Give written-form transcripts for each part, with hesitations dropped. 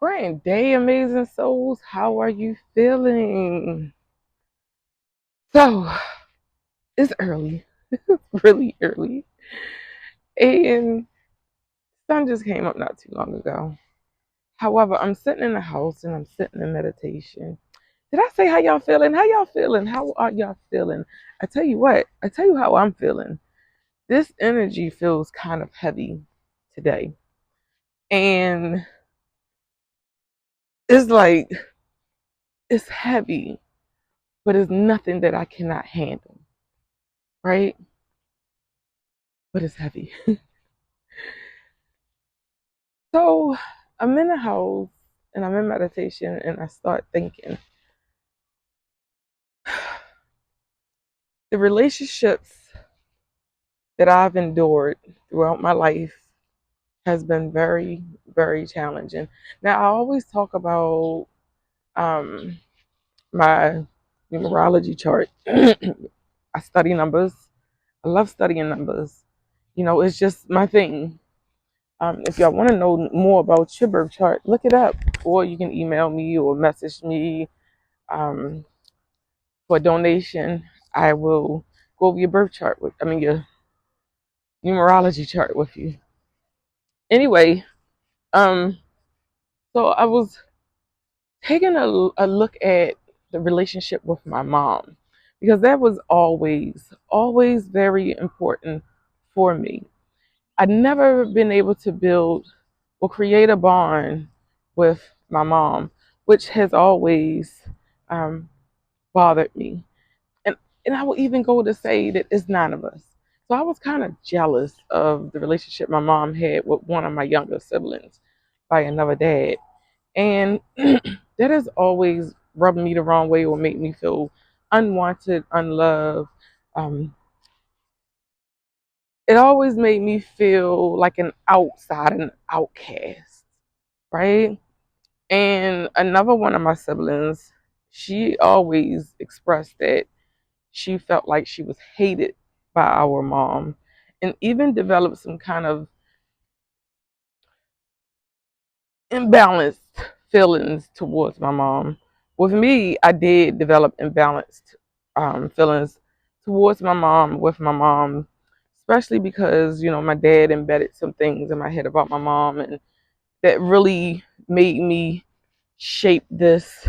Grand day, amazing souls. How are you feeling? So, it's early. It's really early. And sun just came up not too long ago. However, I'm sitting in the house and I'm sitting in meditation. Did I say how y'all feeling? How y'all feeling? How are y'all feeling? I tell you what, I tell you how I'm feeling. This energy feels kind of heavy today. And it's like, it's heavy, but it's nothing that I cannot handle, right? But it's heavy. So I'm in the house and I'm in meditation and I start thinking the relationships that I've endured throughout my life has been very, very challenging. Now I always talk about um, my numerology chart. I study numbers. I love studying numbers. You know, it's just my thing. If y'all want to know more about your birth chart, look it up, or you can email me or message me. Um, for a donation, I will go over your birth chart your numerology chart with you. Anyway, um, so I was taking a look at the relationship with my mom because that was always very important for me. I'd never been able to build or create a bond with my mom, which has always um, bothered me. And I will even go to say that it's nine of us. So I was kind of jealous of the relationship my mom had with one of my younger siblings by another dad. And that has always rubbed me the wrong way or made me feel unwanted, unloved. Um, it always made me feel like an outside, an outcast, right? And another one of my siblings, she always expressed that she felt like she was hated by our mom and even developed some kind of imbalanced feelings towards my mom. With me, I did develop imbalanced feelings towards my mom, with my mom, especially because, you know, my dad embedded some things in my head about my mom, and that really made me shape this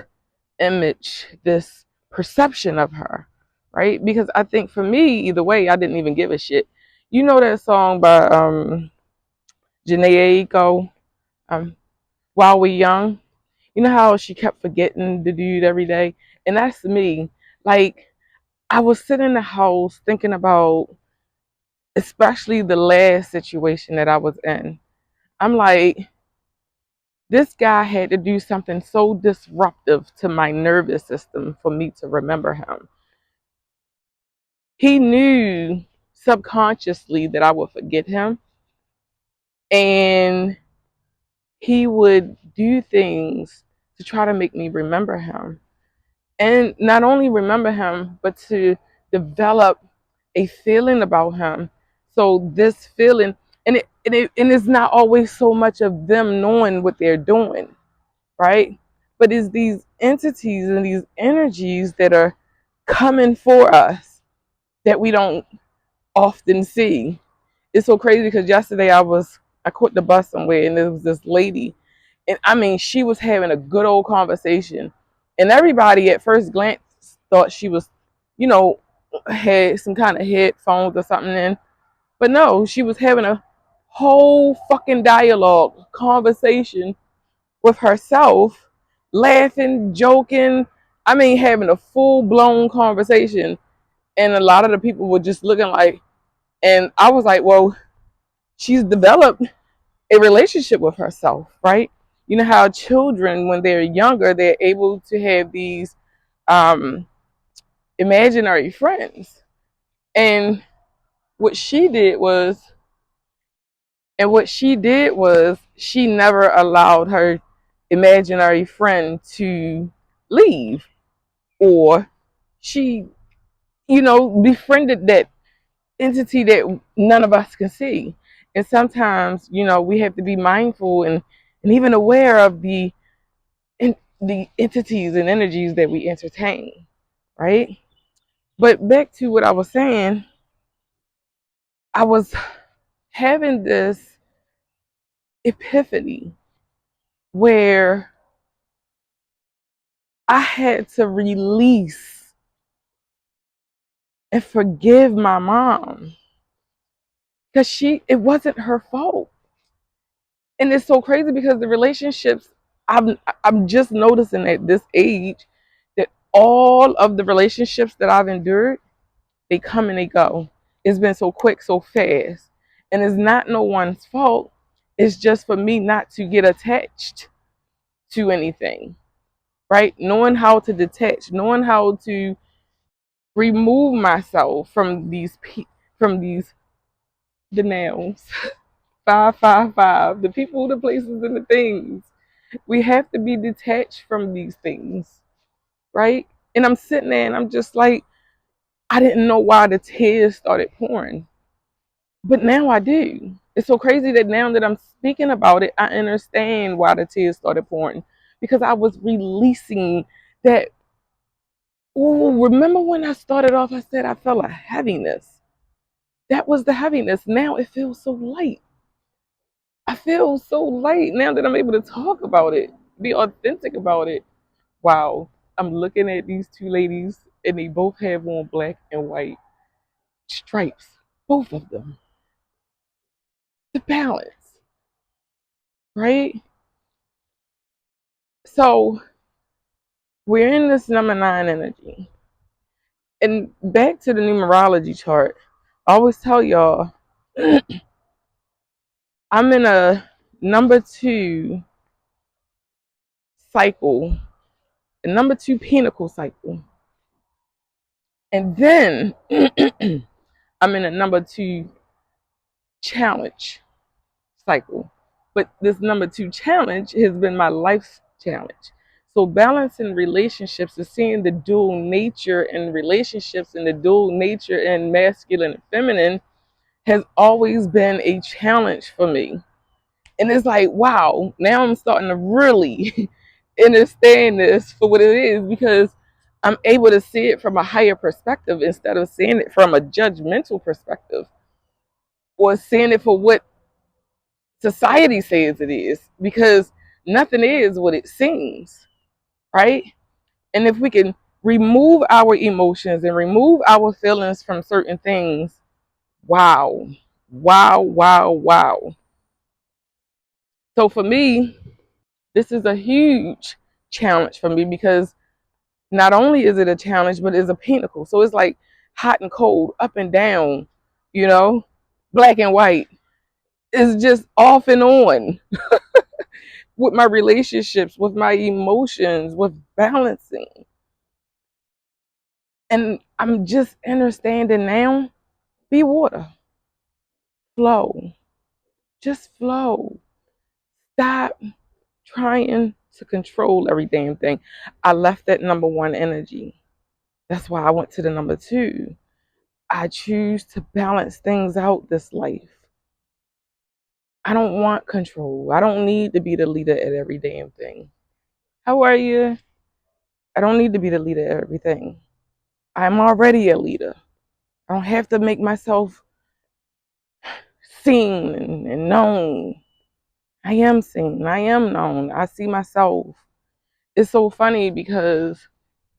image, this perception of her, right? Because I think for me, either way, I didn't even give a shit. You know that song by Janae Aiko, um, While We Young? You know how she kept forgetting the dude every day? And that's me. Like, I was sitting in the house thinking about, especially the last situation that I was in. I'm like, this guy had to do something so disruptive to my nervous system for me to remember him. He knew subconsciously that I would forget him, and he would do things to try to make me remember him. And not only remember him, but to develop a feeling about him. So this feeling, and it's not always so much of them knowing what they're doing, right? But it's these entities and these energies that are coming for us that we don't often see. It's so crazy because yesterday I caught the bus somewhere and there was this lady, and I mean she was having a good old conversation, and everybody at first glance thought she was, you know, had some kind of headphones or something in, but no, she was having a whole fucking dialogue conversation with herself, laughing, joking. I mean, having a full blown conversation, and a lot of the people were just looking like, and I was like, well, she's developed a relationship with herself, right? You know how children, when they're younger, they're able to have these um, imaginary friends. And what she did was, she never allowed her imaginary friend to leave, or she, you know, befriended that entity that none of us can see. And sometimes, you know, we have to be mindful and even aware of the the entities and energies that we entertain, right? But back to what I was saying, I was having this epiphany where I had to release and forgive my mom because it wasn't her fault. And it's so crazy because the relationships I'm just noticing at this age that all of the relationships that I've endured, they come and they go. It's been so quick, so fast. And it's not no one's fault. It's just for me not to get attached to anything, right? Knowing how to detach, knowing how to remove myself from from these the nouns. 555, the people, the places, and the things. We have to be detached from these things, right? And I'm sitting there and I'm just like, I didn't know why the tears started pouring. But now I do. It's so crazy that now that I'm speaking about it, I understand why the tears started pouring. Because I was releasing that. Oh, remember when I started off, I said I felt a heaviness. That was the heaviness. Now it feels so light. I feel so light now that I'm able to talk about it, be authentic about it. Wow. I'm looking at these two ladies and they both have on black and white stripes. Both of them. The balance, right? So we're in this number 9 energy. And back to the numerology chart, I always tell y'all I'm in a number 2 cycle, a number 2 pinnacle cycle. And then I'm in a number 2 challenge cycle. But this number 2 challenge has been my life challenge. So balancing relationships is seeing the dual nature in relationships and the dual nature in masculine and feminine has always been a challenge for me. And it's like, wow, now I'm starting to really understand this for what it is because I'm able to see it from a higher perspective instead of seeing it from a judgmental perspective or seeing it for what society says it is because nothing is what it seems, right? And if we can remove our emotions and remove our feelings from certain things, wow, wow, wow, wow. So for me, this is a huge challenge for me because not only is it a challenge, but it's a pinnacle. So it's like hot and cold, up and down, you know, black and white. It's just off and on with my relationships, with my emotions, with balancing. And I'm just understanding now, be water, flow, just flow. Stop trying to control every damn thing. I left that number 1 energy. That's why I went to the number 2. I choose to balance things out this life. I don't want control. I don't need to be the leader at every damn thing. How are you? I don't need to be the leader at everything. I'm already a leader. I don't have to make myself seen and known. I am seen. I am known. I see myself. It's so funny because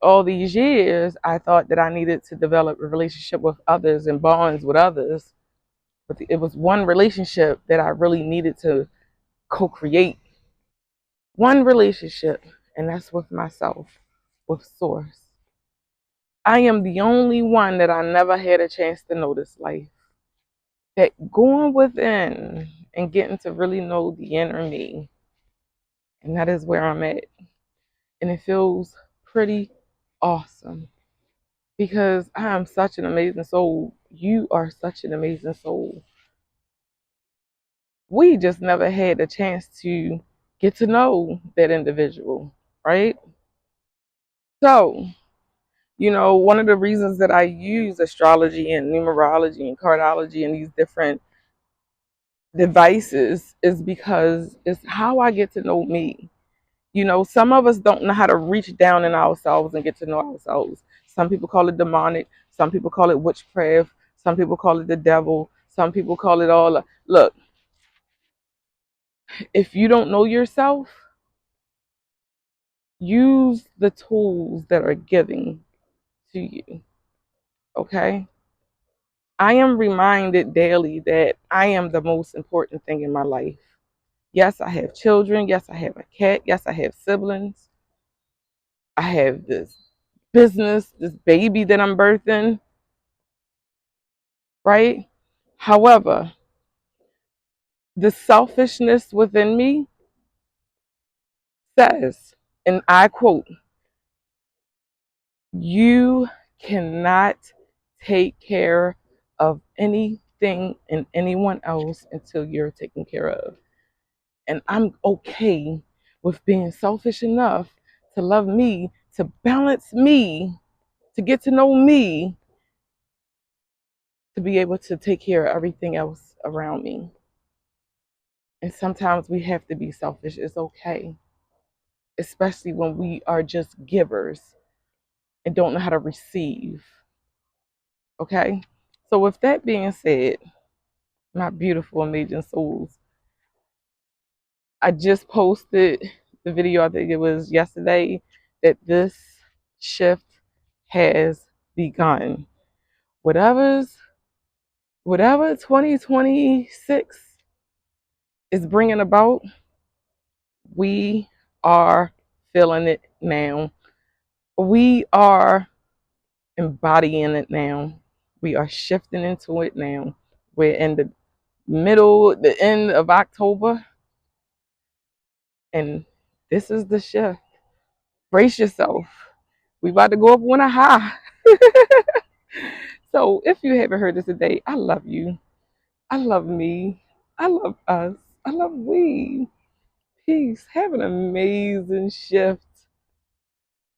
all these years I thought that I needed to develop a relationship with others and bonds with others. But it was one relationship that I really needed to co-create. One relationship, and that's with myself, with Source. I am the only one that I never had a chance to know this life. That going within and getting to really know the inner me, and that is where I'm at. And it feels pretty awesome because I am such an amazing soul. You are such an amazing soul. We just never had a chance to get to know that individual, right? So, one of the reasons that I use astrology and numerology and cardology and these different devices is because it's how I get to know me. Some of us don't know how to reach down in ourselves and get to know ourselves. Some people call it demonic. Some people call it witchcraft. Some people call it the devil. Some people call it all. Look, if you don't know yourself, use the tools that are given to you. Okay? I am reminded daily that I am the most important thing in my life. Yes, I have children. Yes, I have a cat. Yes, I have siblings. I have this business, this baby that I'm birthing, right? However, the selfishness within me says, and I quote, you cannot take care of anything and anyone else until you're taken care of. And I'm okay with being selfish enough to love me, to balance me, to get to know me, to be able to take care of everything else around me. And sometimes we have to be selfish. It's okay, especially when we are just givers and don't know how to receive. Okay? So, with that being said, my beautiful, amazing souls, I just posted the video, I think it was yesterday, that this shift has begun. Whatever's whatever 2026 is bringing about, we are feeling it now. We are embodying it now. We are shifting into it now. We're in the end of October, and this is the shift. Brace yourself. We about to go up on a high. So if you haven't heard this today, I love you. I love me. I love us. I love we. Peace. Have an amazing shift.